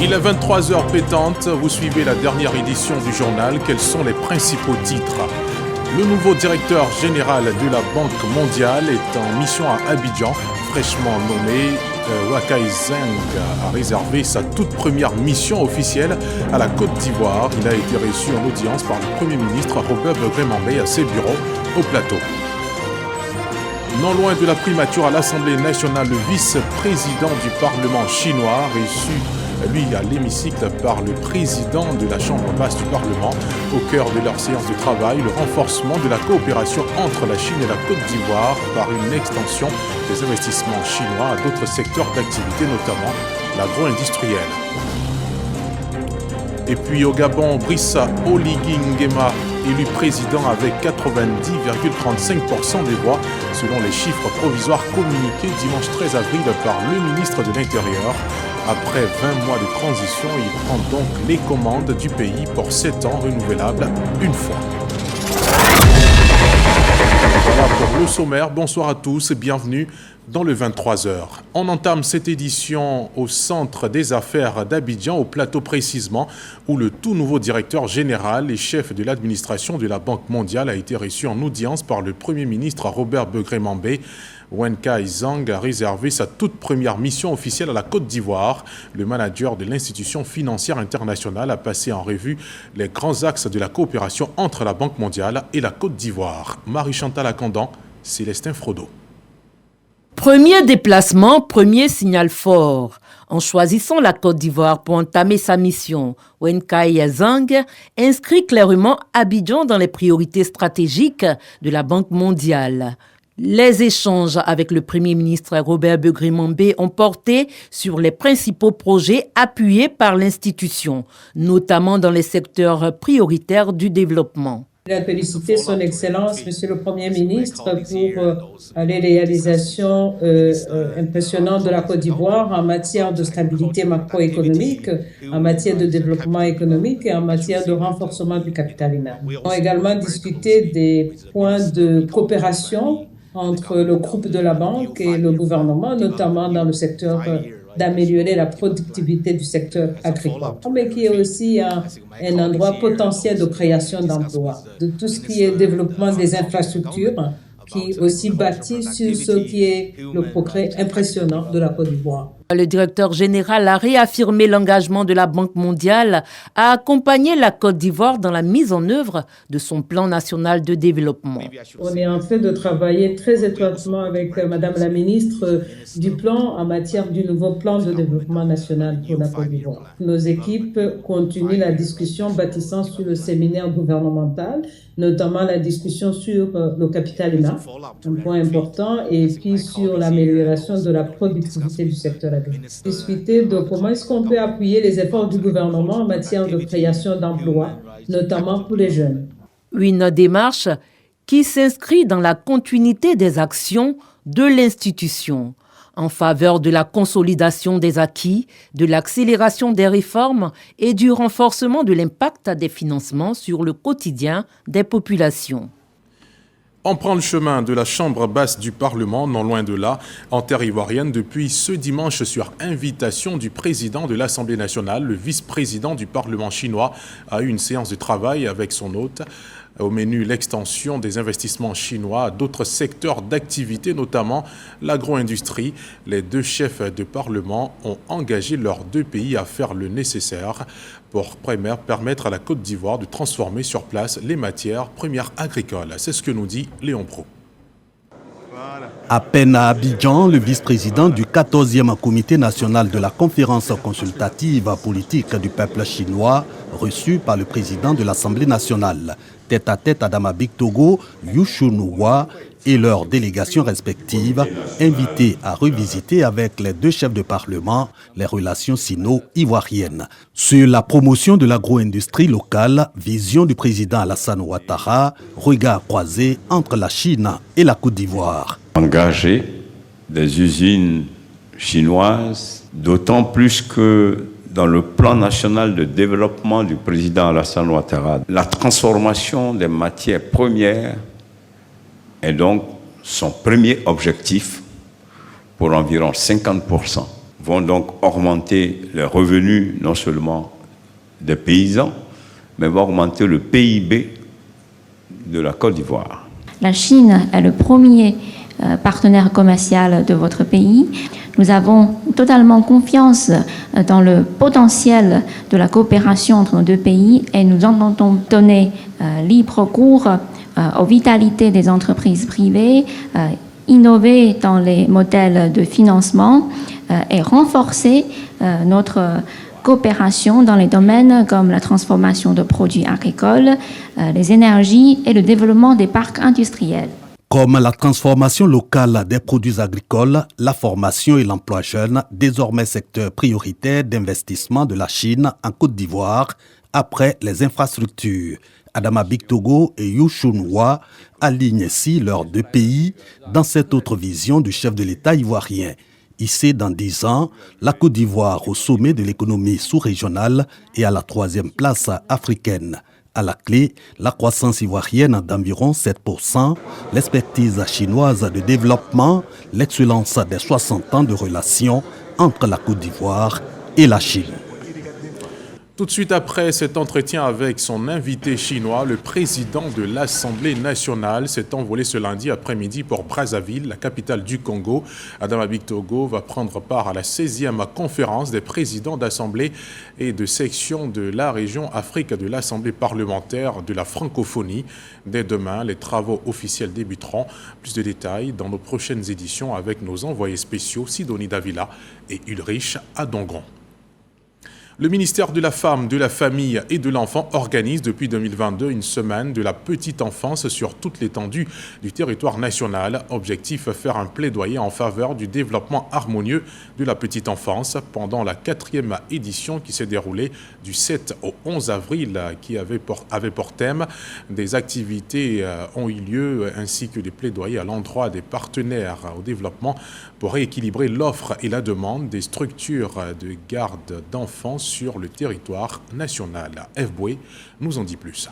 Il est 23h pétante, vous suivez la dernière édition du journal. Quels sont les principaux titres? Le nouveau directeur général de la Banque mondiale est en mission à Abidjan. Fraîchement nommé, Wakai Zeng a réservé sa toute première mission officielle à la Côte d'Ivoire. Il a été reçu en audience par le Premier ministre Robert Begré-Mambé à ses bureaux au plateau. Non loin de la primature à l'Assemblée nationale, le vice-président du Parlement chinois reçu lui à l'hémicycle par le président de la Chambre basse du Parlement. Au cœur de leur séance de travail, le renforcement de la coopération entre la Chine et la Côte d'Ivoire par une extension des investissements chinois à d'autres secteurs d'activité, notamment l'agro-industriel. Et puis au Gabon, Brice Oligui Nguema, élu président avec 90,35% des voix, selon les chiffres provisoires communiqués dimanche 13 avril par le ministre de l'Intérieur. Après 20 mois de transition, il prend donc les commandes du pays pour 7 ans renouvelables une fois. Voilà pour le sommaire. Bonsoir à tous et bienvenue dans le 23h. On entame cette édition au centre des affaires d'Abidjan, au plateau précisément, où le tout nouveau directeur général et chef de l'administration de la Banque mondiale a été reçu en audience par le Premier ministre Robert Begré-Mambé. Wakai Zeng a réservé sa toute première mission officielle à la Côte d'Ivoire. Le manager de l'institution financière internationale a passé en revue les grands axes de la coopération entre la Banque mondiale et la Côte d'Ivoire. Marie-Chantal Akandan, Célestin Frodo. Premier déplacement, premier signal fort. En choisissant la Côte d'Ivoire pour entamer sa mission, Wakai Zeng inscrit clairement Abidjan dans les priorités stratégiques de la Banque mondiale. Les échanges avec le Premier ministre Robert Begré-Mambé ont porté sur les principaux projets appuyés par l'institution, notamment dans les secteurs prioritaires du développement. Il a félicité son Excellence, Monsieur le Premier ministre, pour les réalisations impressionnantes de la Côte d'Ivoire en matière de stabilité macroéconomique, en matière de développement économique et en matière de renforcement du capital humain. On a également discuté des points de coopération entre le groupe de la banque et le gouvernement, notamment dans le secteur d'améliorer la productivité du secteur agricole, mais qui est aussi un endroit potentiel de création d'emplois, de tout ce qui est développement des infrastructures, qui aussi bâtit sur ce qui est le progrès impressionnant de la Côte d'Ivoire. Le directeur général a réaffirmé l'engagement de la Banque mondiale à accompagner la Côte d'Ivoire dans la mise en œuvre de son plan national de développement. On est en train de travailler très étroitement avec Madame la ministre du plan en matière du nouveau plan de développement national pour la Côte d'Ivoire. Nos équipes continuent la discussion bâtissant sur le séminaire gouvernemental, notamment la discussion sur le capital humain, un point important, et puis sur l'amélioration de la productivité du secteur. Discuter de comment est-ce qu'on peut appuyer les efforts du gouvernement en matière de création d'emplois, notamment pour les jeunes. Une démarche qui s'inscrit dans la continuité des actions de l'institution en faveur de la consolidation des acquis, de l'accélération des réformes et du renforcement de l'impact des financements sur le quotidien des populations. On prend le chemin de la Chambre basse du Parlement, non loin de là, en terre ivoirienne, depuis ce dimanche sur invitation du président de l'Assemblée nationale. Le vice-président du Parlement chinois a eu une séance de travail avec son hôte. Au menu, l'extension des investissements chinois à d'autres secteurs d'activité, notamment l'agro-industrie. Les deux chefs de Parlement ont engagé leurs deux pays à faire le nécessaire pour permettre à la Côte d'Ivoire de transformer sur place les matières premières agricoles. C'est ce que nous dit Léon Pro. À peine à Abidjan, le vice-président du 14e comité national de la conférence consultative politique du peuple chinois, reçu par le président de l'Assemblée nationale, tête-à-tête Adama Bictogo, Yu Shunwa et leurs délégations respectives, invités à revisiter avec les deux chefs de parlement les relations sino-ivoiriennes. Sur la promotion de l'agro-industrie locale, vision du président Alassane Ouattara, regard croisé entre la Chine et la Côte d'Ivoire. Engager des usines chinoises, d'autant plus que dans le plan national de développement du président Alassane Ouattara, la transformation des matières premières est donc son premier objectif pour environ 50%, vont donc augmenter les revenus non seulement des paysans, mais vont augmenter le PIB de la Côte d'Ivoire. La Chine est le premier partenaire commercial de votre pays. Nous avons totalement confiance dans le potentiel de la coopération entre nos deux pays et nous entendons donner libre cours aux vitalités des entreprises privées, innover dans les modèles de financement et renforcer notre coopération dans les domaines comme la transformation de produits agricoles, les énergies et le développement des parcs industriels. Comme la transformation locale des produits agricoles, la formation et l'emploi jeune, désormais secteur prioritaire d'investissement de la Chine en Côte d'Ivoire, après les infrastructures. Adama Bictogo et Yu Shunhua alignent ainsi leurs deux pays dans cette autre vision du chef de l'État ivoirien. Ici, dans 10 ans, la Côte d'Ivoire au sommet de l'économie sous-régionale et à la 3e place africaine. À la clé, la croissance ivoirienne d'environ 7%, l'expertise chinoise de développement, l'excellence des 60 ans de relations entre la Côte d'Ivoire et la Chine. Tout de suite après cet entretien avec son invité chinois, le président de l'Assemblée nationale s'est envolé ce lundi après-midi pour Brazzaville, la capitale du Congo. Adama Bictogo va prendre part à la 16e conférence des présidents d'Assemblée et de section de la région Afrique de l'Assemblée parlementaire de la francophonie. Dès demain, les travaux officiels débuteront. Plus de détails dans nos prochaines éditions avec nos envoyés spéciaux Sidonie Davila et Ulrich Adongon. Le ministère de la Femme, de la Famille et de l'Enfant organise depuis 2022 une semaine de la petite enfance sur toute l'étendue du territoire national. Objectif, faire un plaidoyer en faveur du développement harmonieux de la petite enfance pendant la 4e édition qui s'est déroulée du 7 au 11 avril, qui avait pour thème. Des activités ont eu lieu ainsi que des plaidoyers à l'endroit des partenaires au développement pour rééquilibrer l'offre et la demande des structures de garde d'enfants sur le territoire national. FBoué nous en dit plus.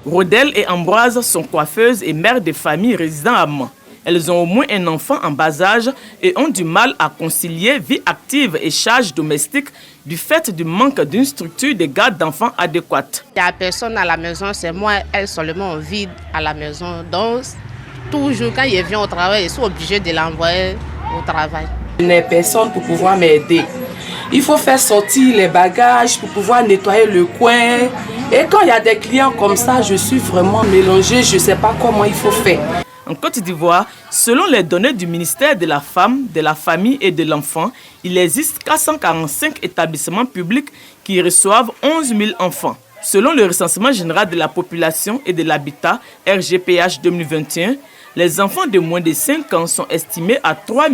Rodel et Ambroise sont coiffeuses et mères de familles résidant à Mans. Elles ont au moins un enfant en bas âge et ont du mal à concilier vie active et charges domestiques du fait du manque d'une structure de garde d'enfants adéquate. Il n'y a personne à la maison, c'est moi, elle seulement vide à la maison. Donc, toujours quand il vient au travail, ils sont obligés de l'envoyer au travail. Je n'ai personne pour pouvoir m'aider. Il faut faire sortir les bagages pour pouvoir nettoyer le coin. Et quand il y a des clients comme ça, je suis vraiment mélangée. Je ne sais pas comment il faut faire. En Côte d'Ivoire, selon les données du ministère de la Femme, de la Famille et de l'Enfant, il existe 445 établissements publics qui reçoivent 11 000 enfants. Selon le recensement général de la population et de l'habitat, RGPH 2021, les enfants de moins de 5 ans sont estimés à 3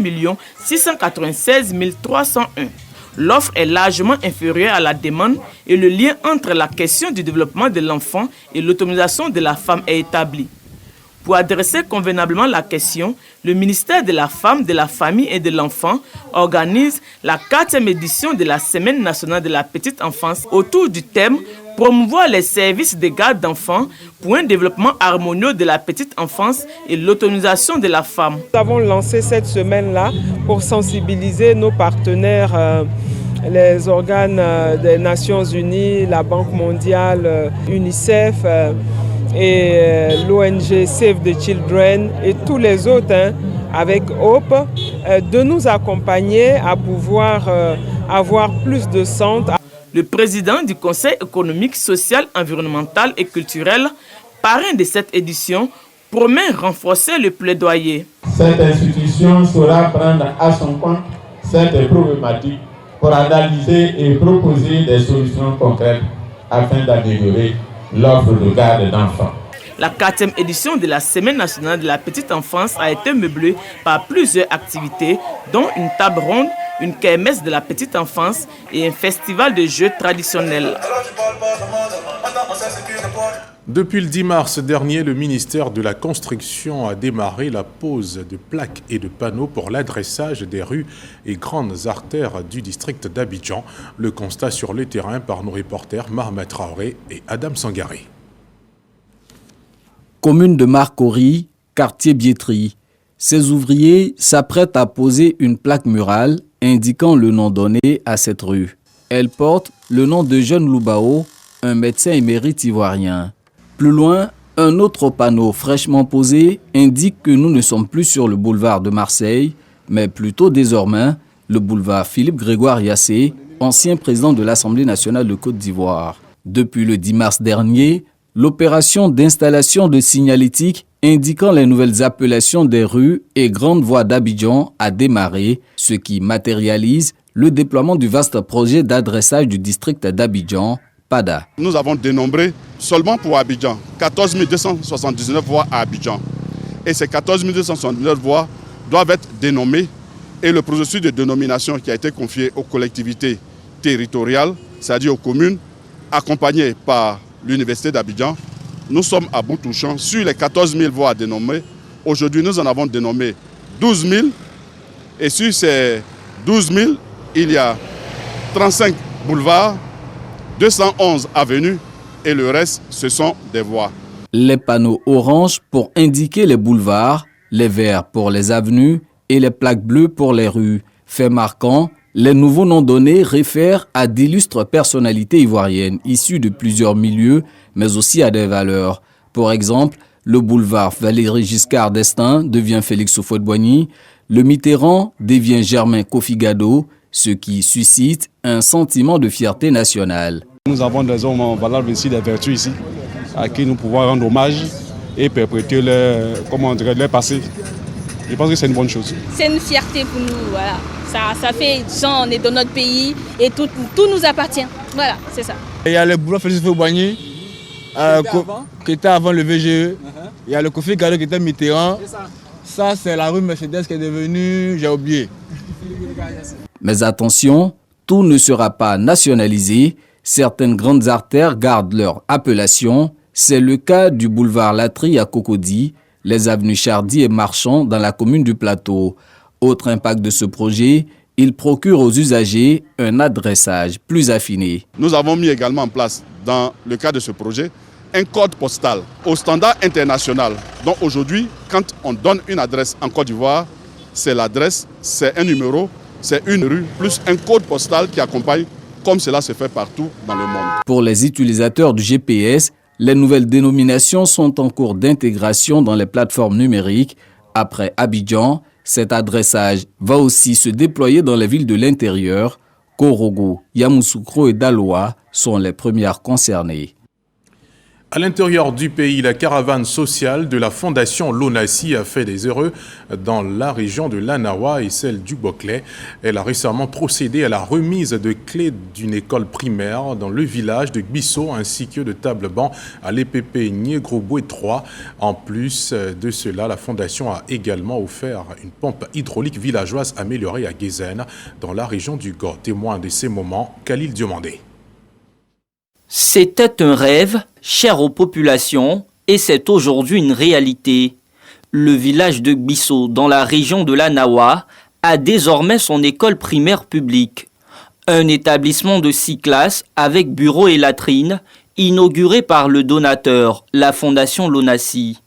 696 301. L'offre est largement inférieure à la demande et le lien entre la question du développement de l'enfant et l'autonomisation de la femme est établi. Pour adresser convenablement la question, le ministère de la Femme, de la Famille et de l'Enfant organise la 4e édition de la Semaine nationale de la petite enfance autour du thème « Promouvoir les services de garde d'enfants pour un développement harmonieux de la petite enfance et l'autonomisation de la femme ». Nous avons lancé cette semaine-là pour sensibiliser nos partenaires, les organes des Nations Unies, la Banque mondiale, UNICEF, et l'ONG Save the Children et tous les autres avec Hope, de nous accompagner à pouvoir avoir plus de centres. Le président du Conseil économique, social, environnemental et culturel, parrain de cette édition, promet renforcer le plaidoyer. Cette institution saura prendre à son compte cette problématique pour analyser et proposer des solutions concrètes afin d'améliorer l'offre de garde d'enfants. La 4e édition de la Semaine nationale de la petite enfance a été meublée par plusieurs activités, dont une table ronde, une kermesse de la petite enfance et un festival de jeux traditionnels. Depuis le 10 mars dernier, le ministère de la Construction a démarré la pose de plaques et de panneaux pour l'adressage des rues et grandes artères du district d'Abidjan. Le constat sur le terrain par nos reporters Mohamed Traoré et Adam Sangaré. Commune de Marcory, quartier Biétry. Ces ouvriers s'apprêtent à poser une plaque murale indiquant le nom donné à cette rue. Elle porte le nom de Jeune Loubao, un médecin émérite ivoirien. Plus loin, un autre panneau fraîchement posé indique que nous ne sommes plus sur le boulevard de Marseille, mais plutôt désormais le boulevard Philippe-Grégoire Yassé, ancien président de l'Assemblée nationale de Côte d'Ivoire. Depuis le 10 mars dernier, l'opération d'installation de signalétique indiquant les nouvelles appellations des rues et grandes voies d'Abidjan a démarré, ce qui matérialise le déploiement du vaste projet d'adressage du district d'Abidjan, PADA. Nous avons dénombré seulement pour Abidjan 14 279 voies à Abidjan. Et ces 14 279 voies doivent être dénommées et le processus de dénomination qui a été confié aux collectivités territoriales, c'est-à-dire aux communes, accompagné par l'Université d'Abidjan, nous sommes à bout touchant. Sur les 14 000 voies dénommées, aujourd'hui nous en avons dénommé 12 000. Et sur ces 12 000, il y a 35 boulevards, 211 avenues et le reste, ce sont des voies. Les panneaux orange pour indiquer les boulevards, les verts pour les avenues et les plaques bleues pour les rues. Fait marquant, les nouveaux noms donnés réfèrent à d'illustres personnalités ivoiriennes issues de plusieurs milieux, mais aussi à des valeurs. Pour exemple, le boulevard Valéry Giscard d'Estaing devient Félix Houphouët-Boigny, le Mitterrand devient Germain Kofi-Gado, ce qui suscite un sentiment de fierté nationale. Nous avons des hommes valables ici, des vertus ici, à qui nous pouvons rendre hommage et perpétuer leur passé. Je pense que c'est une bonne chose. C'est une fierté pour nous, voilà. Ça fait genre on est dans notre pays et tout nous appartient. Voilà, c'est ça. Il y a le boulevard Félix Houphouët-Boigny qui était avant le VGE. Il y a le Kofi Gado qui était Mitterrand. Ça, c'est la rue Mercedes qui est devenue, j'ai oublié. Mais attention, tout ne sera pas nationalisé. Certaines grandes artères gardent leur appellation. C'est le cas du boulevard Latry à Cocody, les avenues Chardy et Marchand dans la commune du Plateau. Autre impact de ce projet, il procure aux usagers un adressage plus affiné. Nous avons mis également en place, dans le cadre de ce projet, un code postal au standard international. Donc aujourd'hui, quand on donne une adresse en Côte d'Ivoire, c'est l'adresse, c'est un numéro, c'est une rue, plus un code postal qui accompagne, comme cela se fait partout dans le monde. Pour les utilisateurs du GPS, les nouvelles dénominations sont en cours d'intégration dans les plateformes numériques. Après Abidjan, cet adressage va aussi se déployer dans les villes de l'intérieur. Korogo, Yamoussoukro et Daloa sont les premières concernées. À l'intérieur du pays, la caravane sociale de la Fondation Lonasi a fait des heureux dans la région de l'Anawa et celle du Boclé. Elle a récemment procédé à la remise de clés d'une école primaire dans le village de Gbisso ainsi que de tables-bancs à l'EPP Niégroboué 3. En plus de cela, la Fondation a également offert une pompe hydraulique villageoise améliorée à Guézène dans la région du Gord. Témoin de ces moments, Khalil Diomandé. C'était un rêve cher aux populations et c'est aujourd'hui une réalité. Le village de Gbisso, dans la région de l'Anawa, a désormais son école primaire publique. Un établissement de 6 classes avec bureau et latrines, inauguré par le donateur, la Fondation Lonasi.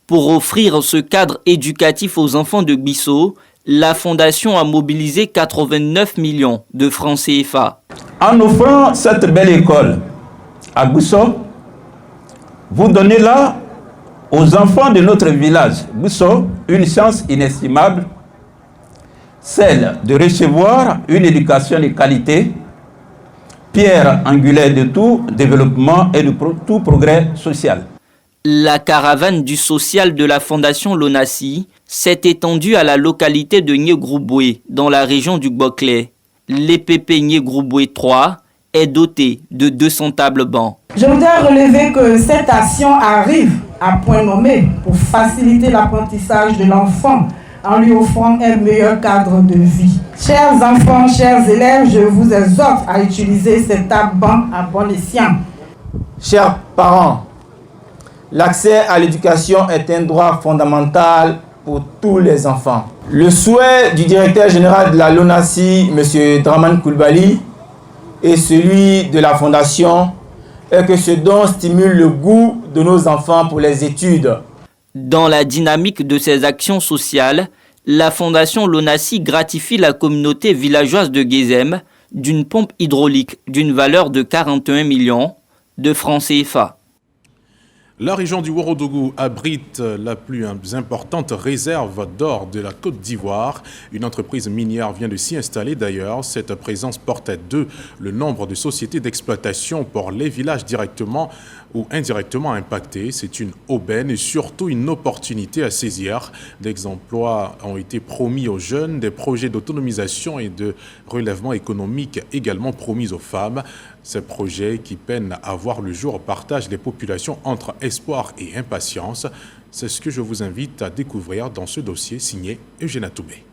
Pour offrir ce cadre éducatif aux enfants de Gbisso, la Fondation a mobilisé 89 millions de francs CFA. En offrant cette belle école à Gbisso, vous donnez là aux enfants de notre village Gbisso une chance inestimable, celle de recevoir une éducation de qualité, pierre angulaire de tout développement et de tout progrès social. La caravane du social de la Fondation Lonasi s'est étendue à la localité de Niégroboué, dans la région du Boclé. L'EPP Niégroboué 3 est doté de 200 tables-bancs. Je voudrais relever que cette action arrive à point nommé pour faciliter l'apprentissage de l'enfant en lui offrant un meilleur cadre de vie. Chers enfants, chers élèves, je vous exhorte à utiliser ces tables-bancs à bon escient. Chers parents, l'accès à l'éducation est un droit fondamental pour tous les enfants. Le souhait du directeur général de la Lonasi, M. Draman Koulibaly, et celui de la Fondation est que ce don stimule le goût de nos enfants pour les études. Dans la dynamique de ses actions sociales, la Fondation Lonasi gratifie la communauté villageoise de Guézem d'une pompe hydraulique d'une valeur de 41 millions de francs CFA. La région du Ourodougou abrite la plus importante réserve d'or de la Côte d'Ivoire. Une entreprise minière vient de s'y installer d'ailleurs. Cette présence porte à 2 le nombre de sociétés d'exploitation pour les villages directement ou indirectement impactés. C'est une aubaine et surtout une opportunité à saisir. Des emplois ont été promis aux jeunes, des projets d'autonomisation et de relèvement économique également promis aux femmes. Ces projets qui peinent à voir le jour partagent les populations entre espoir et impatience. C'est ce que je vous invite à découvrir dans ce dossier signé Eugène Atoubé.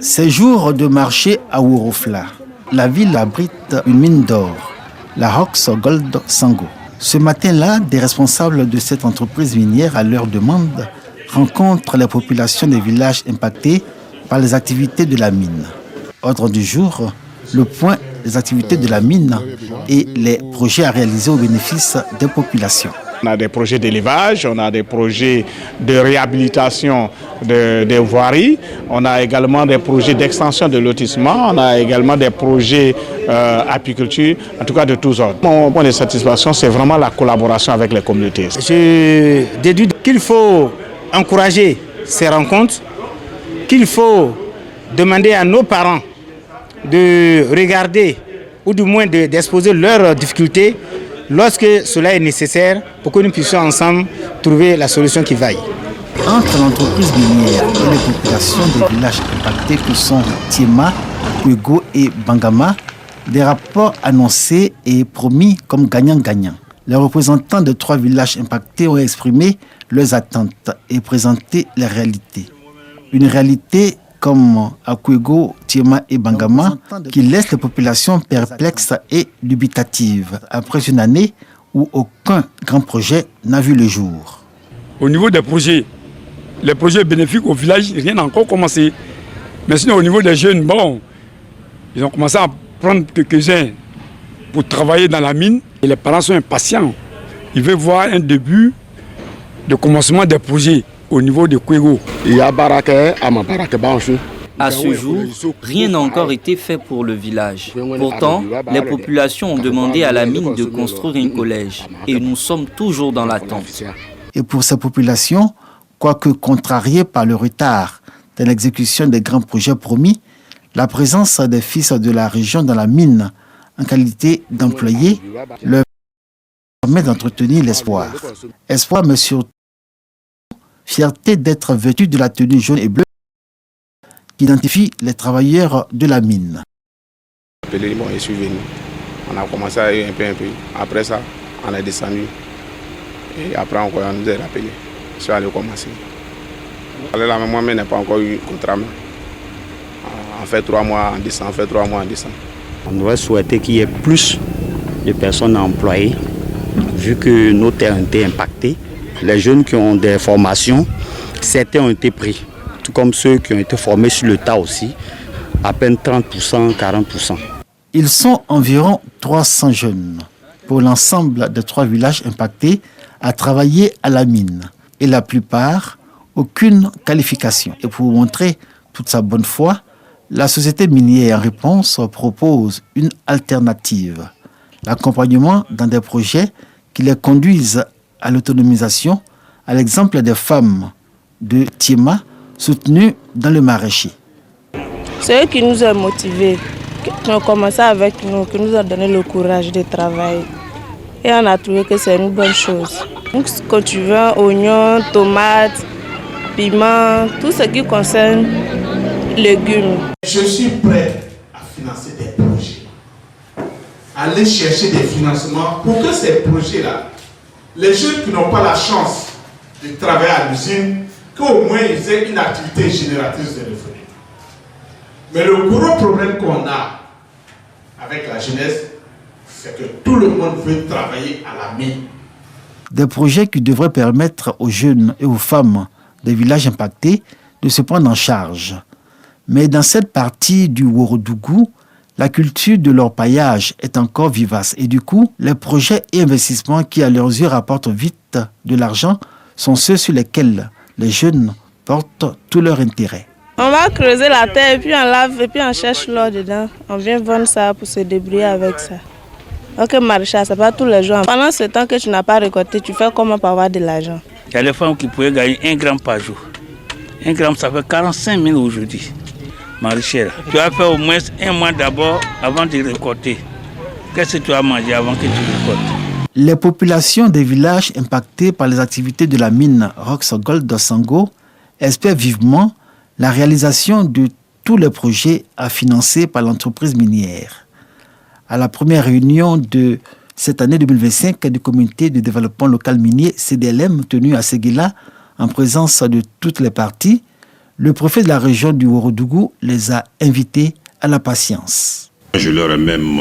Ces jours de marché à Ourofla, la ville abrite une mine d'or, la Rox Gold Sango. Ce matin-là, des responsables de cette entreprise minière, à leur demande, rencontrent les populations des villages impactés par les activités de la mine. Ordre du jour, le point des activités de la mine et les projets à réaliser au bénéfice des populations. On a des projets d'élevage, on a des projets de réhabilitation des voiries, on a également des projets d'extension de lotissement, on a également des projets apiculture, en tout cas de tous ordres. Mon point de satisfaction, c'est vraiment la collaboration avec les communautés. Je déduis qu'il faut encourager ces rencontres, qu'il faut demander à nos parents de regarder ou du moins d'exposer leurs difficultés lorsque cela est nécessaire pour que nous puissions ensemble trouver la solution qui vaille. Entre l'entreprise minière et les populations des villages impactés que sont Tiema, Kwego et Bangama, des rapports annoncés et promis comme gagnant-gagnant. Les représentants de 3 villages impactés ont exprimé leurs attentes et présenté les réalités. Une réalité comme à Kwego, Tiema et Bangama, qui laisse les populations perplexes et dubitatives après une année où aucun grand projet n'a vu le jour. Au niveau des projets, les projets bénéfiques au village, rien n'a encore commencé. Mais sinon, au niveau des jeunes, bon, ils ont commencé à prendre quelques-uns pour travailler dans la mine. Et les parents sont impatients. Ils veulent voir un début de commencement des projets au niveau de Kwego. À ce jour, rien n'a encore été fait pour le village. Pourtant, les populations ont demandé à la mine de construire un collège et nous sommes toujours dans l'attente. Et pour ces populations, quoique contrariées par le retard dans l'exécution des grands projets promis, la présence des fils de la région dans la mine en qualité d'employés leur permet d'entretenir l'espoir. Espoir, mais surtout fierté d'être vêtus de la tenue jaune et bleue qui identifie les travailleurs de la mine. Je suis venu. On a commencé à un peu. Après ça, on est descendu. Et après, on nous a rappelé. Je suis allé commencer. La maman n'a pas encore eu contrat. On fait 3 mois en décembre. On devrait souhaiter qu'il y ait plus de personnes employées, vu que nos terres ont été impactées. Les jeunes qui ont des formations, certains ont été pris, tout comme ceux qui ont été formés sur le tas aussi, à peine 30%, 40%. Ils sont environ 300 jeunes pour l'ensemble des 3 villages impactés à travailler à la mine. Et la plupart, aucune qualification. Et pour montrer toute sa bonne foi, la société minière en réponse propose une alternative. L'accompagnement dans des projets qui les conduisent à l'autonomisation, à l'exemple des femmes de Tiema soutenues dans le maraîcher. C'est eux qui nous ont motivés, qui ont commencé avec nous, qui nous ont donné le courage de travailler. Et on a trouvé que c'est une bonne chose. Donc, quand tu veux, oignons, tomates, piments, tout ce qui concerne légumes. Je suis prêt à financer des projets, aller chercher des financements pour que ces projets-là, les jeunes qui n'ont pas la chance de travailler à l'usine, qu'au moins ils aient une activité génératrice de revenus. Mais le gros problème qu'on a avec la jeunesse, c'est que tout le monde veut travailler à la mine. Des projets qui devraient permettre aux jeunes et aux femmes des villages impactés de se prendre en charge. Mais dans cette partie du Ourodougou, la culture de l'orpaillage est encore vivace et du coup, les projets et investissements qui à leurs yeux rapportent vite de l'argent sont ceux sur lesquels les jeunes portent tout leur intérêt. On va creuser la terre et puis on lave et puis on cherche l'or dedans. On vient vendre ça pour se débrouiller avec ça. Ok, maraîchage, c'est pas tous les jours. Pendant ce temps que tu n'as pas récolté, tu fais comment pour avoir de l'argent? Il y a des femmes qui pouvaient gagner 1 gramme par jour. 1 gramme, ça fait 45 000 aujourd'hui. Maraîchère, tu vas faire au moins 1 mois d'abord avant de récolter. Qu'est-ce que tu as mangé avant que tu récoltes? Les populations des villages impactés par les activités de la mine Rox Gold de Sango espèrent vivement la réalisation de tous les projets à financer par l'entreprise minière. À la première réunion de cette année 2025 du comité de développement local minier CDLM tenu à Séguéla en présence de toutes les parties, le préfet de la région du Ourodougou les a invités à la patience. Je leur ai même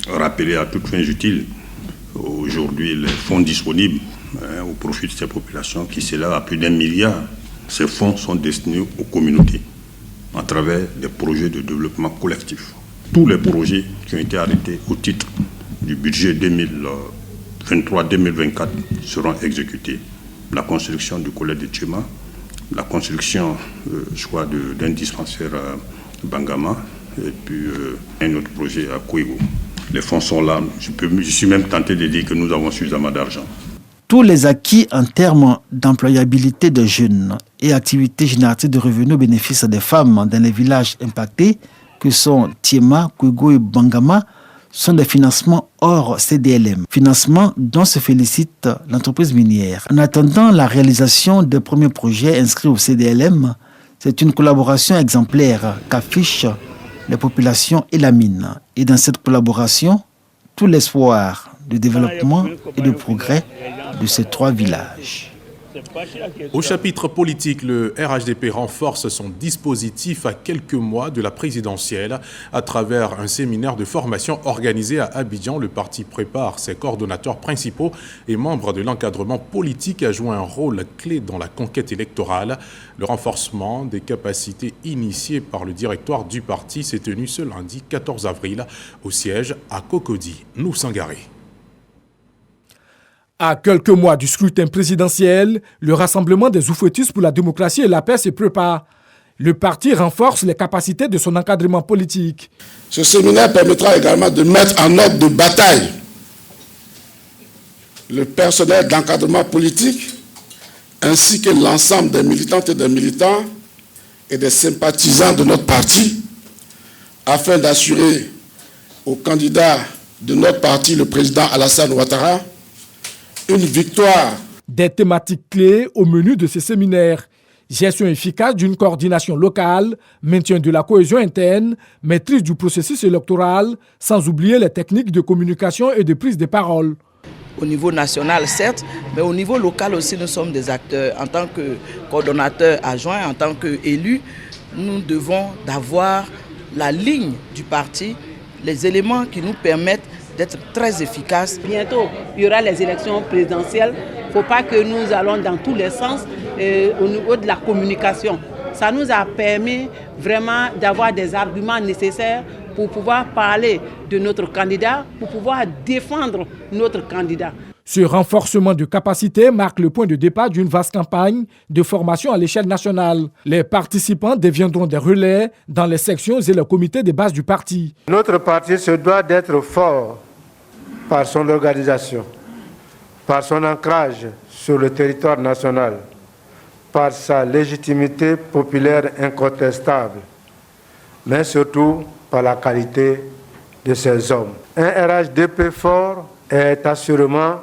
rappelé à toutes fins utiles aujourd'hui les fonds disponibles au profit de ces populations qui s'élèvent à plus d'1 milliard. Ces fonds sont destinés aux communautés à travers des projets de développement collectif. Tous les projets qui ont été arrêtés au titre du budget 2023-2024 seront exécutés. La construction du collège de Tchéma, la construction d'un dispensaire à Bangama et puis un autre projet à Kouégo. Les fonds sont là. Je suis même tenté de dire que nous avons suffisamment d'argent. Tous les acquis en termes d'employabilité des jeunes et activités génératrices de revenus au bénéfice des femmes dans les villages impactés, que sont Tiema, Kouégo et Bangama, sont des financements hors CDLM, financements dont se félicite l'entreprise minière. En attendant la réalisation des premiers projets inscrits au CDLM, c'est une collaboration exemplaire qu'affichent les populations et la mine. Et dans cette collaboration, tout l'espoir de développement et de progrès de ces 3 villages. Au chapitre politique, le RHDP renforce son dispositif à quelques mois de la présidentielle. À travers un séminaire de formation organisé à Abidjan, le parti prépare ses coordonnateurs principaux et membres de l'encadrement politique à jouer un rôle clé dans la conquête électorale. Le renforcement des capacités initiées par le directoire du parti s'est tenu ce lundi 14 avril au siège à Cocody, Nousangaré. À quelques mois du scrutin présidentiel, le Rassemblement des oufouettistes pour la démocratie et la paix se prépare. Le parti renforce les capacités de son encadrement politique. Ce séminaire permettra également de mettre en ordre de bataille le personnel d'encadrement politique ainsi que l'ensemble des militantes et des militants et des sympathisants de notre parti afin d'assurer au candidat de notre parti, le président Alassane Ouattara, une victoire. Des thématiques clés au menu de ces séminaires. Gestion efficace d'une coordination locale, maintien de la cohésion interne, maîtrise du processus électoral, sans oublier les techniques de communication et de prise de parole. Au niveau national, certes, mais au niveau local aussi, nous sommes des acteurs. En tant que coordonnateurs adjoints, en tant qu'élus, nous devons avoir la ligne du parti, les éléments qui nous permettent d'être très efficaces. Bientôt, il y aura les élections présidentielles. Il ne faut pas que nous allons dans tous les sens au niveau de la communication. Ça nous a permis vraiment d'avoir des arguments nécessaires pour pouvoir parler de notre candidat, pour pouvoir défendre notre candidat. Ce renforcement de capacité marque le point de départ d'une vaste campagne de formation à l'échelle nationale. Les participants deviendront des relais dans les sections et les comités de base du parti. Notre parti se doit d'être fort par son organisation, par son ancrage sur le territoire national, par sa légitimité populaire incontestable, mais surtout par la qualité de ses hommes. Un RHDP fort est assurément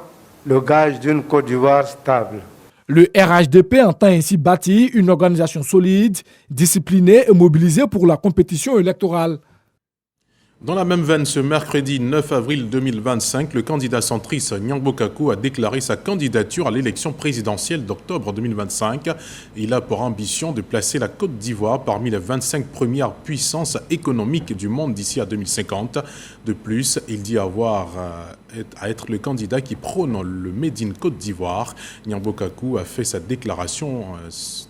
le gage d'une Côte d'Ivoire stable. Le RHDP entend ainsi bâtir une organisation solide, disciplinée et mobilisée pour la compétition électorale. Dans la même veine, ce mercredi 9 avril 2025, le candidat centriste Nyangbo Kakou a déclaré sa candidature à l'élection présidentielle d'octobre 2025. Il a pour ambition de placer la Côte d'Ivoire parmi les 25 premières puissances économiques du monde d'ici à 2050. De plus, il dit avoir à être le candidat qui prône le Made in Côte d'Ivoire. Nyangbo Kakou a fait sa déclaration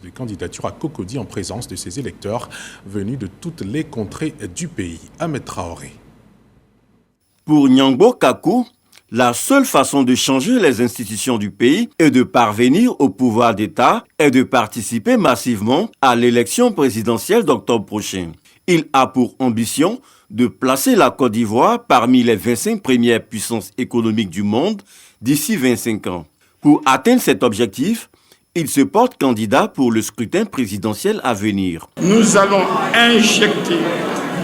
de candidature à Cocody en présence de ses électeurs venus de toutes les contrées du pays. Ahmed Traoré. Pour Nyangbo Kakou, La seule façon de changer les institutions du pays et de parvenir au pouvoir d'État est de participer massivement à l'élection présidentielle d'octobre prochain. Il a pour ambition de placer la Côte d'Ivoire parmi les 25 premières puissances économiques du monde d'ici 25 ans. Pour atteindre cet objectif, il se porte candidat pour le scrutin présidentiel à venir. Nous allons injecter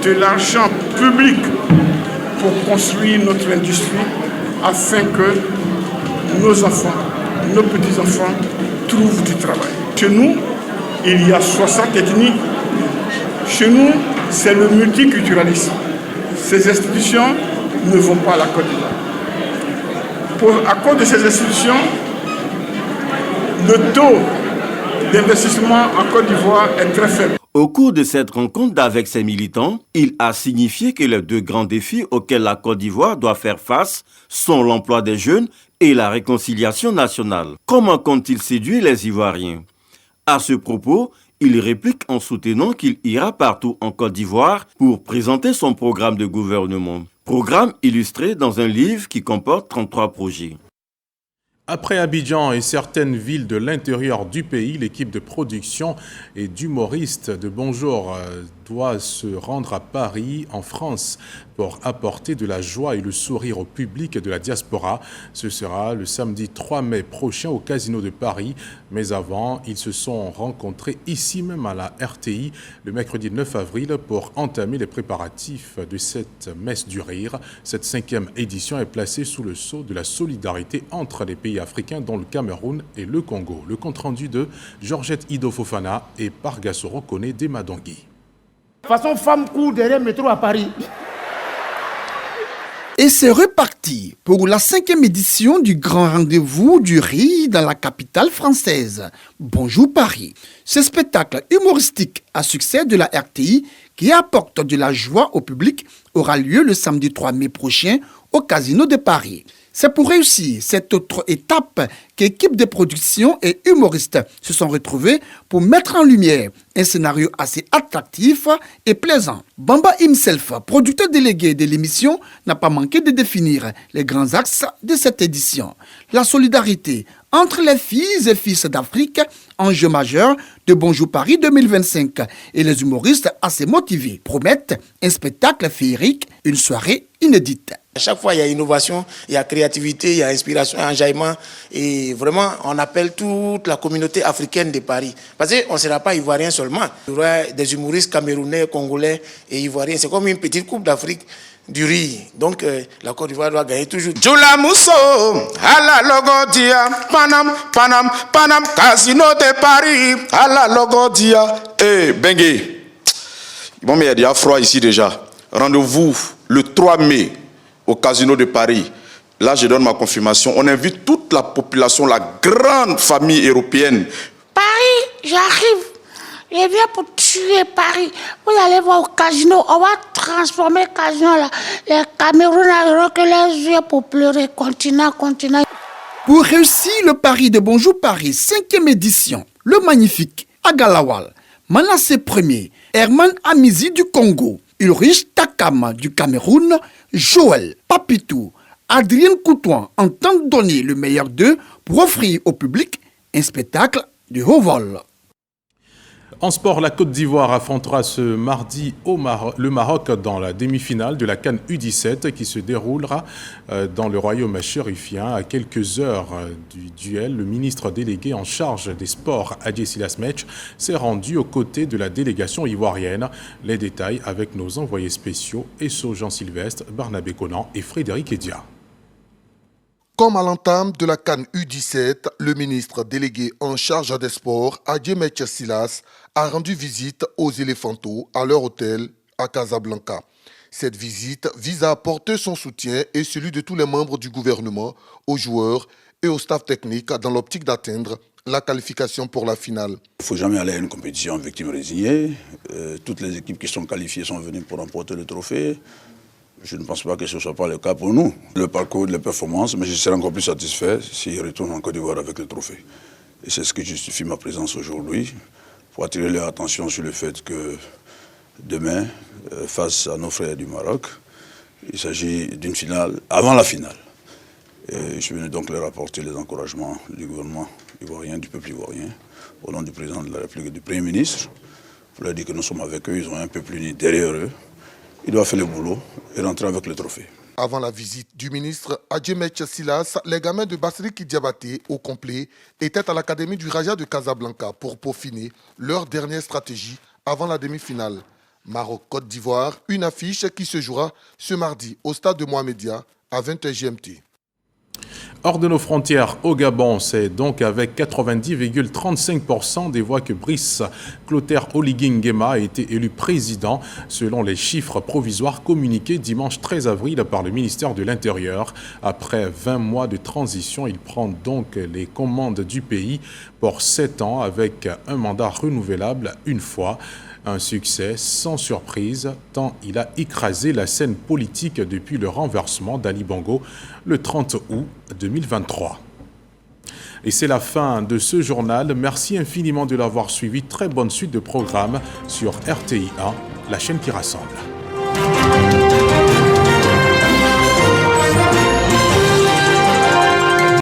de l'argent public pour construire notre industrie afin que nos enfants, nos petits-enfants trouvent du travail. Chez nous, il y a 60 ethnies. Chez nous, c'est le multiculturalisme. Ces institutions ne vont pas à la Côte d'Ivoire. À cause de ces institutions, le taux d'investissement en Côte d'Ivoire est très faible. Au cours de cette rencontre avec ses militants, il a signifié que les deux grands défis auxquels la Côte d'Ivoire doit faire face sont l'emploi des jeunes et la réconciliation nationale. Comment compte-t-il séduire les Ivoiriens? À ce propos, il réplique en soutenant qu'il ira partout en Côte d'Ivoire pour présenter son programme de gouvernement. Programme illustré dans un livre qui comporte 33 projets. Après Abidjan et certaines villes de l'intérieur du pays, l'équipe de production et d'humoristes de Bonjour doit se rendre à Paris, en France, pour apporter de la joie et le sourire au public de la diaspora. Ce sera le samedi 3 mai prochain au Casino de Paris. Mais avant, ils se sont rencontrés ici même à la RTI le mercredi 9 avril pour entamer les préparatifs de cette messe du rire. Cette 5e édition est placée sous le sceau de la solidarité entre les pays africains, dont le Cameroun et le Congo. Le compte-rendu de Georgette Ido Fofana et Pargassoro Kone Demadongui. De toute façon, femme court derrière le métro à Paris. Et c'est reparti pour la 5e édition du grand rendez-vous du rire dans la capitale française. Bonjour Paris. Ce spectacle humoristique à succès de la RTI qui apporte de la joie au public aura lieu le samedi 3 mai prochain au Casino de Paris. C'est pour réussir cette autre étape qu'équipe de production et humoristes se sont retrouvés pour mettre en lumière un scénario assez attractif et plaisant. Bamba himself, producteur délégué de l'émission, n'a pas manqué de définir les grands axes de cette édition. La solidarité entre les filles et fils d'Afrique, enjeu majeur de Bonjour Paris 2025, et les humoristes assez motivés promettent un spectacle féerique, une soirée inédite. À chaque fois, il y a innovation, il y a créativité, il y a inspiration, enjaillement. Et vraiment, on appelle toute la communauté africaine de Paris. Parce qu'on ne sera pas ivoirien seulement. Il y aura des humoristes camerounais, congolais et ivoiriens. C'est comme une petite coupe d'Afrique du riz. Donc, la Côte d'Ivoire doit gagner toujours. Jula Mousso, à la Logodia, Panam, Casino de Paris, à la Logodia. Eh, Bengue, bon, mais il y a froid ici déjà. Rendez-vous le 3 mai. Au Casino de Paris. Là, je donne ma confirmation. On invite toute la population, la grande famille européenne. Paris, j'arrive. Je viens pour tuer Paris. Vous allez voir au casino. On va transformer le casino là. Les Camerounais n'auront que les yeux pour pleurer. Continent. Pour réussir le pari de Bonjour Paris, 5e édition, le magnifique Agalawal, Manassé Ier, Herman Amizi du Congo, Ulrich Takama du Cameroun, Joël Papitou, Adrien Coutouin entendent donner le meilleur d'eux pour offrir au public un spectacle de haut vol. En sport, la Côte d'Ivoire affrontera ce mardi le Maroc dans la demi-finale de la CAN U17 qui se déroulera dans le royaume chérifien. À quelques heures du duel, le ministre délégué en charge des sports, Adjé Silas Metch, s'est rendu aux côtés de la délégation ivoirienne. Les détails avec nos envoyés spéciaux Esso Jean-Sylvestre, Barnabé Conan et Frédéric Edia. Comme à l'entame de la CAN U17, le ministre délégué en charge des sports, Adjé Silas, a rendu visite aux éléphantos à leur hôtel à Casablanca. Cette visite vise à apporter son soutien et celui de tous les membres du gouvernement, aux joueurs et au staff technique dans l'optique d'atteindre la qualification pour la finale. Il ne faut jamais aller à une compétition victime résignée. Toutes les équipes qui sont qualifiées sont venues pour remporter le trophée. Je ne pense pas que ce ne soit pas le cas pour nous. Le parcours, les performances, mais je serai encore plus satisfait s'ils retournent en Côte d'Ivoire avec le trophée. Et c'est ce qui justifie ma présence aujourd'hui, pour attirer leur attention sur le fait que demain, face à nos frères du Maroc, il s'agit d'une finale avant la finale. Et je suis venu donc leur apporter les encouragements du gouvernement ivoirien, du peuple ivoirien, au nom du président de la République et du Premier ministre, pour leur dire que nous sommes avec eux, ils ont un peuple uni derrière eux. Ils doivent faire le boulot et rentrer avec le trophée. Avant la visite du ministre Adjemetch Silas, les gamins de Bassiriki Diabaté au complet étaient à l'académie du Raja de Casablanca pour peaufiner leur dernière stratégie avant la demi-finale. Maroc-Côte d'Ivoire, une affiche qui se jouera ce mardi au stade de Mohamedia à 20h GMT. Hors de nos frontières, au Gabon, c'est donc avec 90,35% des voix que Brice Clotaire Oligui Nguema a été élu président, selon les chiffres provisoires communiqués dimanche 13 avril par le ministère de l'Intérieur. Après 20 mois de transition, il prend donc les commandes du pays pour 7 ans avec un mandat renouvelable une fois. Un succès sans surprise, tant il a écrasé la scène politique depuis le renversement d'Ali Bongo le 30 août 2023. Et c'est la fin de ce journal. Merci infiniment de l'avoir suivi. Très bonne suite de programmes sur RTI 1, la chaîne qui rassemble.